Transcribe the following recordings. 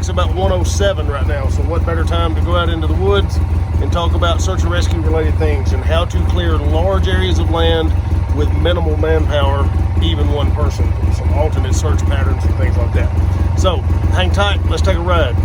It's about 1:07 right now, so what better time to go out into the woods and talk about search and rescue related things and how to clear large areas of land with minimal manpower, even one person, some alternate search patterns and things like that. So hang tight, let's take a ride.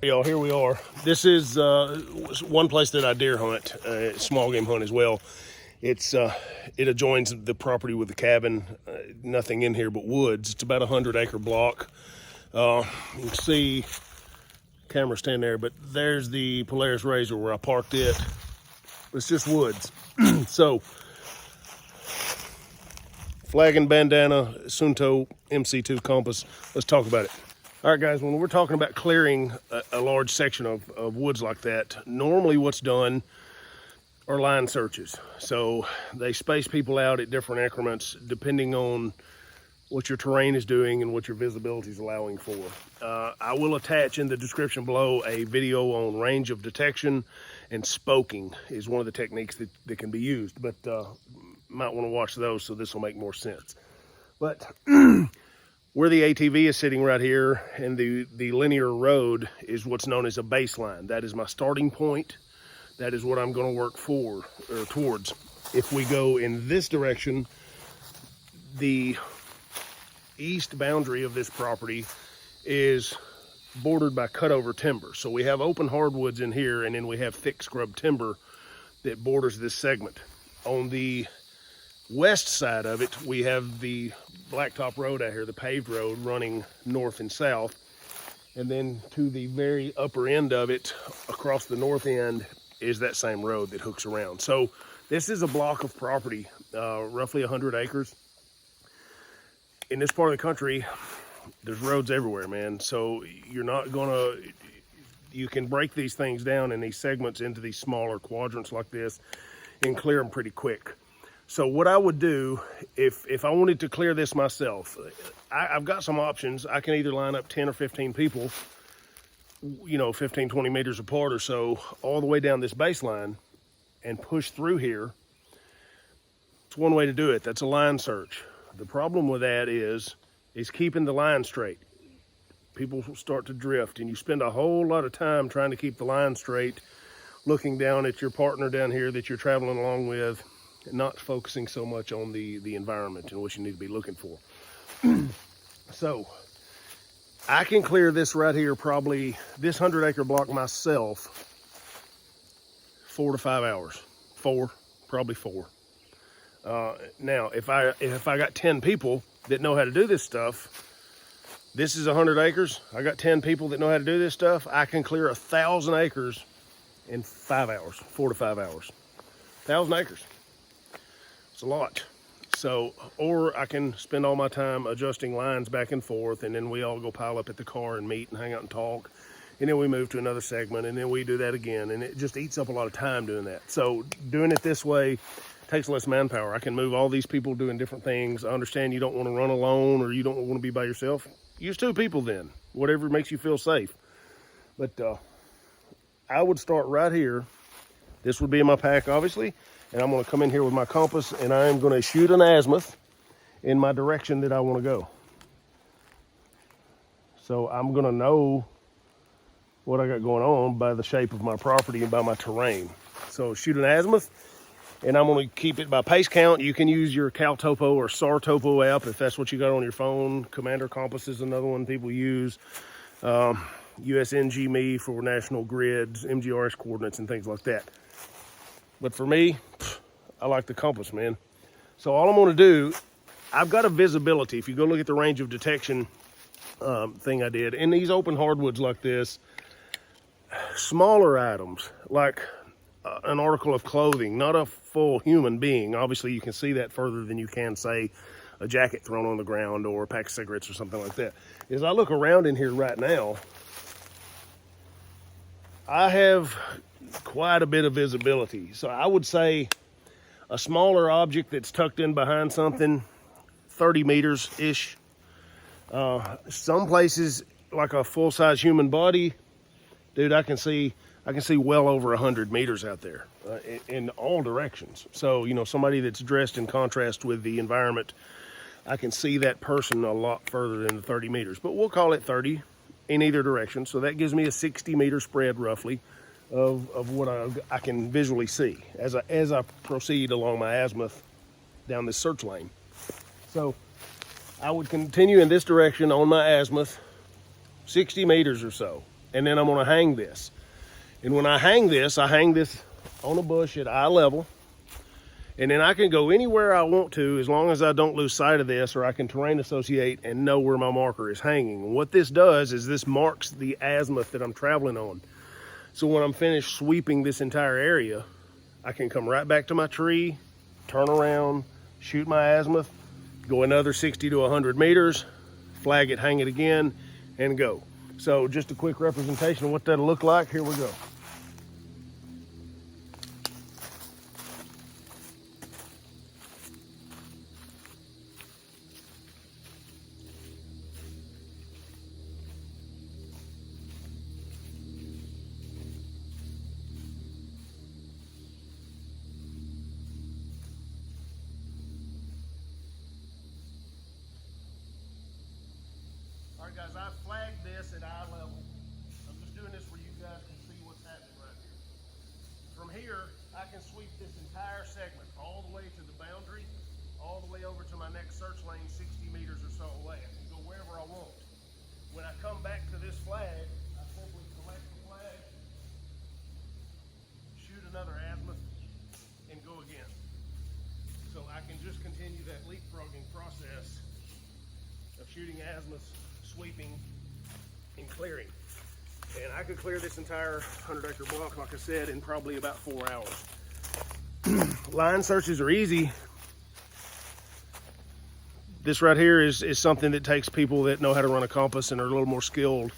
Y'all, here we are. This is one place that I deer hunt, small game hunt as well. It adjoins the property with the cabin. Nothing in here but woods. It's about a 100-acre block. You can see camera stand there, but there's the Polaris RZR where I parked it. It's just woods. So flag and bandana, Suunto MC2 compass. Let's talk about it. All right, guys, when we're talking about clearing a large section of woods like that, normally what's done are line searches. So they space people out at different increments depending on what your terrain is doing and what your visibility is allowing for. I will attach in the description below a video on range of detection, and spoking is one of the techniques that can be used, but might want to watch those, so this will make more sense. But where the ATV is sitting right here and the linear road is what's known as a baseline. That is my starting point. That is what I'm going to work for or towards. If we go in this direction, the east boundary of this property is bordered by cutover timber. So we have open hardwoods in here, and then we have thick scrub timber that borders this segment. On the west side of it, we have the blacktop road out here, the paved road running north and south. And then to the very upper end of it, across the north end, is that same road that hooks around. So this is a block of property, roughly 100 acres. In this part of the country, there's roads everywhere, man. So you're not gonna, you can break these things down in these segments into these smaller quadrants like this and clear them pretty quick. So what I would do, if I wanted to clear this myself, I've got some options. I can either line up 10 or 15 people, 15, 20 meters apart or so, all the way down this baseline and push through here. It's one way to do it. That's a line search. The problem with that is keeping the line straight. People start to drift, and you spend a whole lot of time trying to keep the line straight, looking down at your partner down here that you're traveling along with, and not focusing so much on the environment and what you need to be looking for. So I can clear this right here, probably this 100-acre block myself, 4 to 5 hours. Probably four. Now, if I got 10 people that know how to do this stuff, this is 100 acres. I got 10 people that know how to do this stuff. I can clear 1,000 acres in 5 hours, 4 to 5 hours. 1,000 acres. It's a lot. So, or I can spend all my time adjusting lines back and forth, and then we all go pile up at the car and meet and hang out and talk, and then we move to another segment, and then we do that again, and it just eats up a lot of time doing that. So doing it this way takes less manpower. I can move all these people doing different things. I understand you don't want to run alone, or you don't want to be by yourself. Use 2 people then, whatever makes you feel safe. But I would start right here. This would be in my pack, obviously. And I'm going to come in here with my compass, and I am going to shoot an azimuth in my direction that I want to go. So I'm going to know what I got going on by the shape of my property and by my terrain. So shoot an azimuth, and I'm going to keep it by pace count. You can use your CalTopo or SARTopo app if that's what you got on your phone. Commander Compass is another one people use. USNG-Me for national grids, MGRS coordinates, and things like that. But for me, I like the compass, man. So all I'm gonna do, I've got a visibility. If you go look at the range of detection thing I did. In these open hardwoods like this, smaller items like an article of clothing, not a full human being. Obviously, you can see that further than you can, say, a jacket thrown on the ground or a pack of cigarettes or something like that. As I look around in here right now, I have quite a bit of visibility. So I would say a smaller object that's tucked in behind something, 30 meters-ish. Some places, like a full-size human body, dude, I can see well over 100 meters out there in all directions. So, you know, somebody that's dressed in contrast with the environment, I can see that person a lot further than the 30 meters, but we'll call it 30 in either direction. So that gives me a 60-meter spread roughly of what I can visually see as I proceed along my azimuth down this search lane. So I would continue in this direction on my azimuth, 60 meters or so, and then I'm gonna hang this. And when I hang this on a bush at eye level, and then I can go anywhere I want to as long as I don't lose sight of this, or I can terrain associate and know where my marker is hanging. And what this does is this marks the azimuth that I'm traveling on. So when I'm finished sweeping this entire area, I can come right back to my tree, turn around, shoot my azimuth, go another 60 to 100 meters, flag it, hang it again, and go. So just a quick representation of what that'll look like. Here we go. All right, guys, I flagged this at eye level. I'm just doing this where you guys can see what's happening right here. From here, I can sweep this entire segment all the way to the boundary, all the way over to my next search lane, 60 meters or so away. I can go wherever I want. When I come back to this flag, I simply select the flag, shoot another azimuth, and go again. So I can just continue that leapfrogging process of shooting azimuths, sweeping, and clearing. And I could clear this entire 100-acre block, like I said, in probably about 4 hours. Line searches are easy. This right here is something that takes people that know how to run a compass and are a little more skilled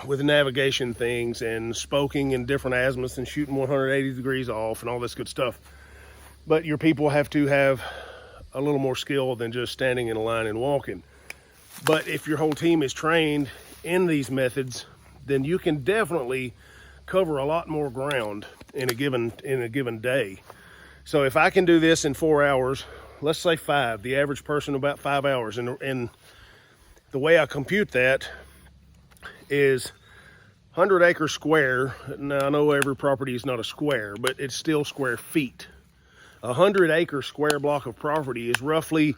with navigation things and spoking and different azimuths and shooting 180 degrees off and all this good stuff. But your people have to have a little more skill than just standing in a line and walking. But if your whole team is trained in these methods, then you can definitely cover a lot more ground in a given day. So if I can do this in 4 hours, let's say 5, the average person about 5 hours, and the way I compute that is 100-acre square. Now I know every property is not a square, but it's still square feet. 100-acre square block of property is roughly,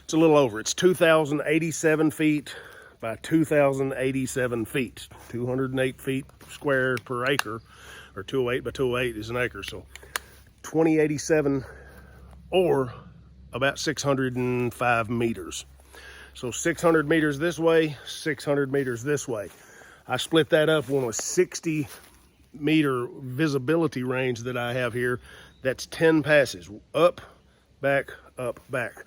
it's a little over, it's 2,087 feet by 2,087 feet. 208 feet square per acre, or 208 by 208 is an acre. So 2087, or about 605 meters. So 600 meters this way, 600 meters this way. I split that up on a 60-meter visibility range that I have here. That's 10 passes, up, back, up, back.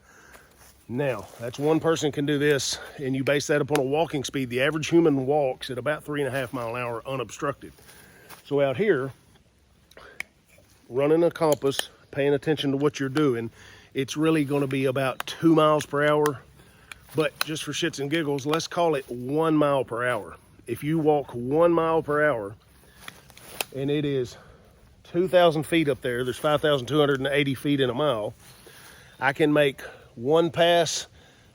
Now, that's one person can do this, and you base that upon a walking speed. The average human walks at about 3.5 miles an hour unobstructed. So out here, running a compass, paying attention to what you're doing, it's really gonna be about 2 miles per hour, but just for shits and giggles, let's call it 1 mile per hour. If you walk 1 mile per hour, and it is 2,000 feet up there, there's 5,280 feet in a mile, I can make one pass,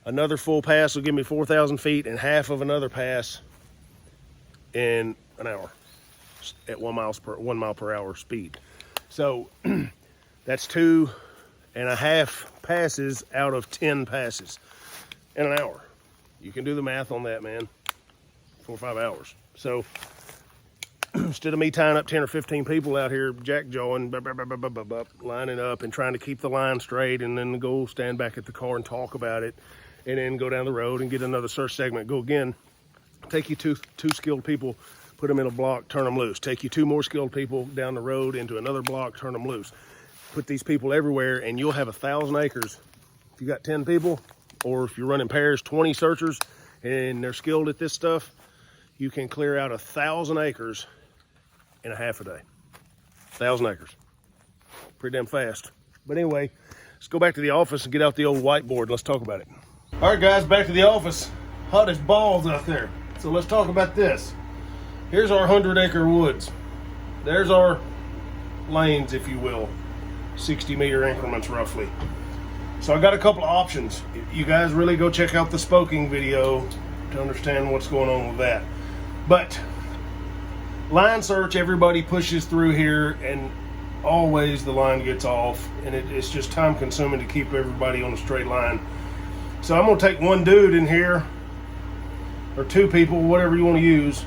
another full pass will give me 4,000 feet, and half of another pass in an hour at 1 mile per hour speed. So that's 2.5 passes out of 10 passes in an hour. You can do the math on that, man. 4 or 5 hours. So instead of me tying up 10 or 15 people out here jack-jawing, lining up and trying to keep the line straight and then go stand back at the car and talk about it and then go down the road and get another search segment. Go again. Take you two skilled people, put them in a block, turn them loose. Take you 2 more skilled people down the road into another block, turn them loose. Put these people everywhere, and you'll have 1,000 acres. If you got 10 people, or if you're running pairs, 20 searchers, and they're skilled at this stuff, you can clear out 1,000 acres in a half a day. 1,000 acres. Pretty damn fast. But anyway, let's go back to the office and get out the old whiteboard and let's talk about it. All right, guys, back to the office. Hot as balls out there. So let's talk about this. Here's our 100-acre woods. There's our lanes, if you will, 60-meter increments roughly. So I got a couple of options. You guys really go check out the spoking video to understand what's going on with that. But line search, everybody pushes through here, and always the line gets off, and it's just time consuming to keep everybody on a straight line. So I'm gonna take one dude in here, or 2 people, whatever you want to use,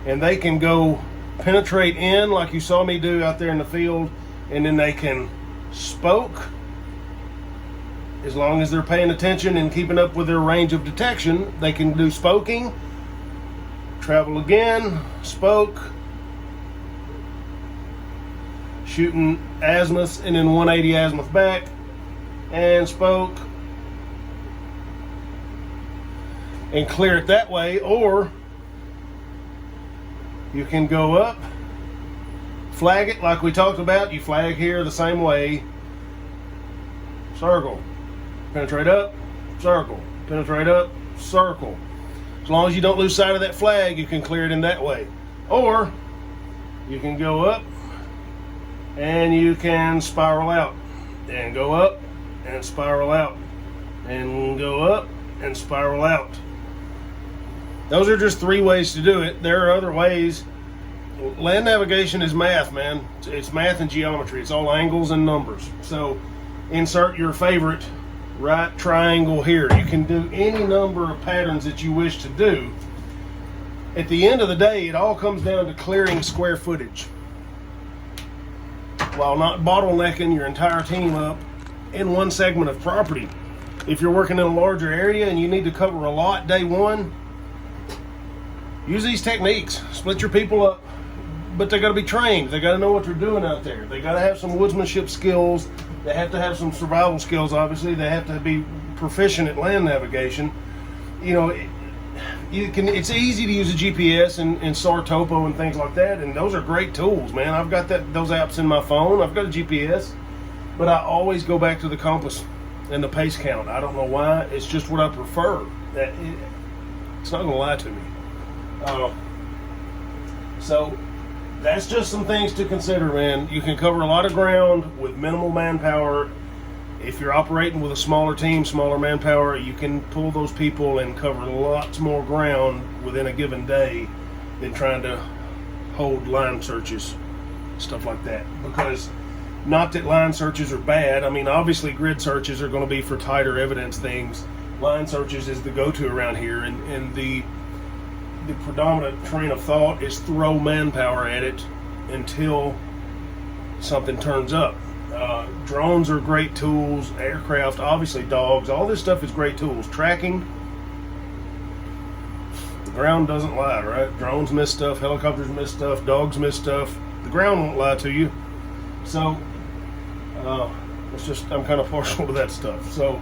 and they can go penetrate in like you saw me do out there in the field, and then they can spoke. As long as they're paying attention and keeping up with their range of detection, they can do spoking, travel again, spoke, shooting azimuths, and then 180 azimuth back, and spoke, and clear it that way. Or you can go up, flag it like we talked about. You flag here the same way, circle, penetrate up, circle, penetrate up, circle. As long as you don't lose sight of that flag, you can clear it in that way. Or you can go up and you can spiral out, and go up and spiral out, and go up and spiral out. Those are just 3 ways to do it. There are other ways. Land navigation is math, man. It's math and geometry. It's all angles and numbers. So insert your favorite right triangle here. You can do any number of patterns that you wish to do. At the end of the day, it all comes down to clearing square footage, while not bottlenecking your entire team up in one segment of property. If you're working in a larger area and you need to cover a lot day one, use these techniques. Split your people up, but they got to be trained. They got to know what they're doing out there. They got to have some woodsmanship skills. They have to have some survival skills, obviously. They have to be proficient at land navigation. You know, it's easy to use a GPS and SAR topo and things like that, and those are great tools, man. I've got those apps in my phone. I've got a GPS, but I always go back to the compass and the pace count. I don't know why. It's just what I prefer. It's not going to lie to me. So that's just some things to consider, man. You can cover a lot of ground with minimal manpower. If you're operating with a smaller team, smaller manpower, you can pull those people and cover lots more ground within a given day than trying to hold line searches, stuff like that. Because not that line searches are bad. I mean, obviously grid searches are going to be for tighter evidence things. Line searches is the go-to around here, and the predominant train of thought is throw manpower at it until something turns up. Drones are great tools, aircraft, obviously dogs, all this stuff is great tools. Tracking, the ground doesn't lie, right? Drones miss stuff, helicopters miss stuff, dogs miss stuff. The ground won't lie to you. So, I'm kind of partial to that stuff. So,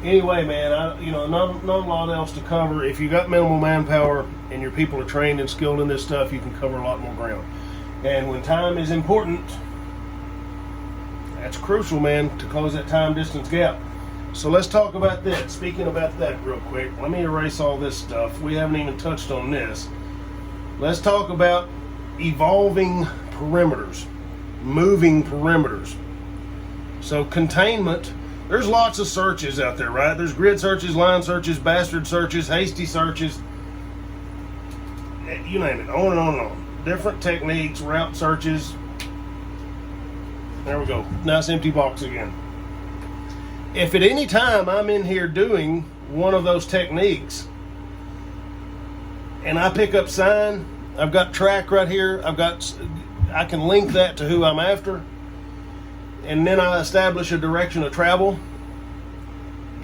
anyway, man, not a lot else to cover. If you got minimal manpower and your people are trained and skilled in this stuff, you can cover a lot more ground. And when time is important, that's crucial, man, to close that time distance gap. So let's talk about that. Speaking about that real quick, let me erase all this stuff. We haven't even touched on this. Let's talk about evolving perimeters, moving perimeters. So containment, there's lots of searches out there, right? There's grid searches, line searches, bastard searches, hasty searches, you name it, on and on and on. Different techniques, route searches. There we go. Nice empty box again. If at any time I'm in here doing one of those techniques and I pick up sign, I've got track right here, I can link that to who I'm after, and then I establish a direction of travel.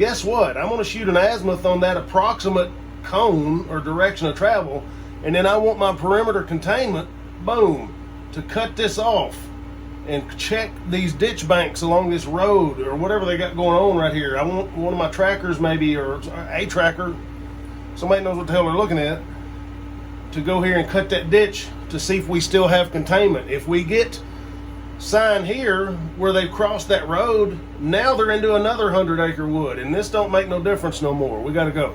guess what? I'm gonna shoot an azimuth on that approximate cone or direction of travel, and then I want my perimeter containment, boom, to cut this off and check these ditch banks along this road or whatever they got going on right here. I want one of my trackers maybe, or a tracker, somebody knows what the hell they're looking at, to go here and cut that ditch to see if we still have containment. If we get sign here where they've crossed that road, now they're into another 100-acre wood, and this don't make no difference no more. We got to go.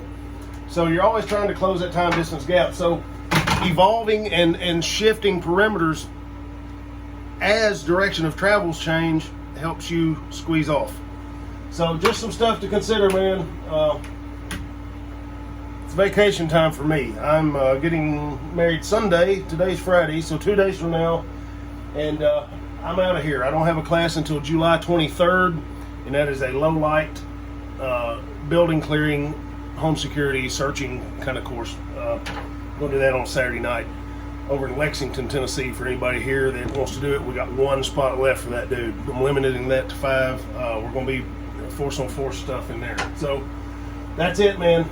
So you're always trying to close that time distance gap. So evolving and shifting perimeters as direction of travels change helps you squeeze off. So just some stuff to consider, man. It's vacation time for me. I'm getting married Sunday. Today's Friday, so 2 days from now, and I'm out of here. I don't have a class until July 23rd, and that is a low light building clearing, home security, searching kind of course. We'll do that on Saturday night over in Lexington, Tennessee. For anybody here that wants to do it, we got 1 spot left for that dude. I'm limiting that to 5. We're going to be force on force stuff in there. So that's it, man.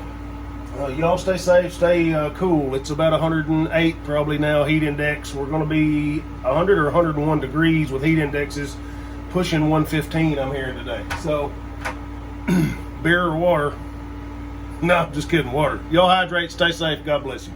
Y'all stay safe, stay cool. It's about 108 probably now, heat index. We're going to be 100 or 101 degrees with heat indexes pushing 115, I'm hearing today. So beer or water? No, just kidding, water. Y'all hydrate, stay safe, God bless you.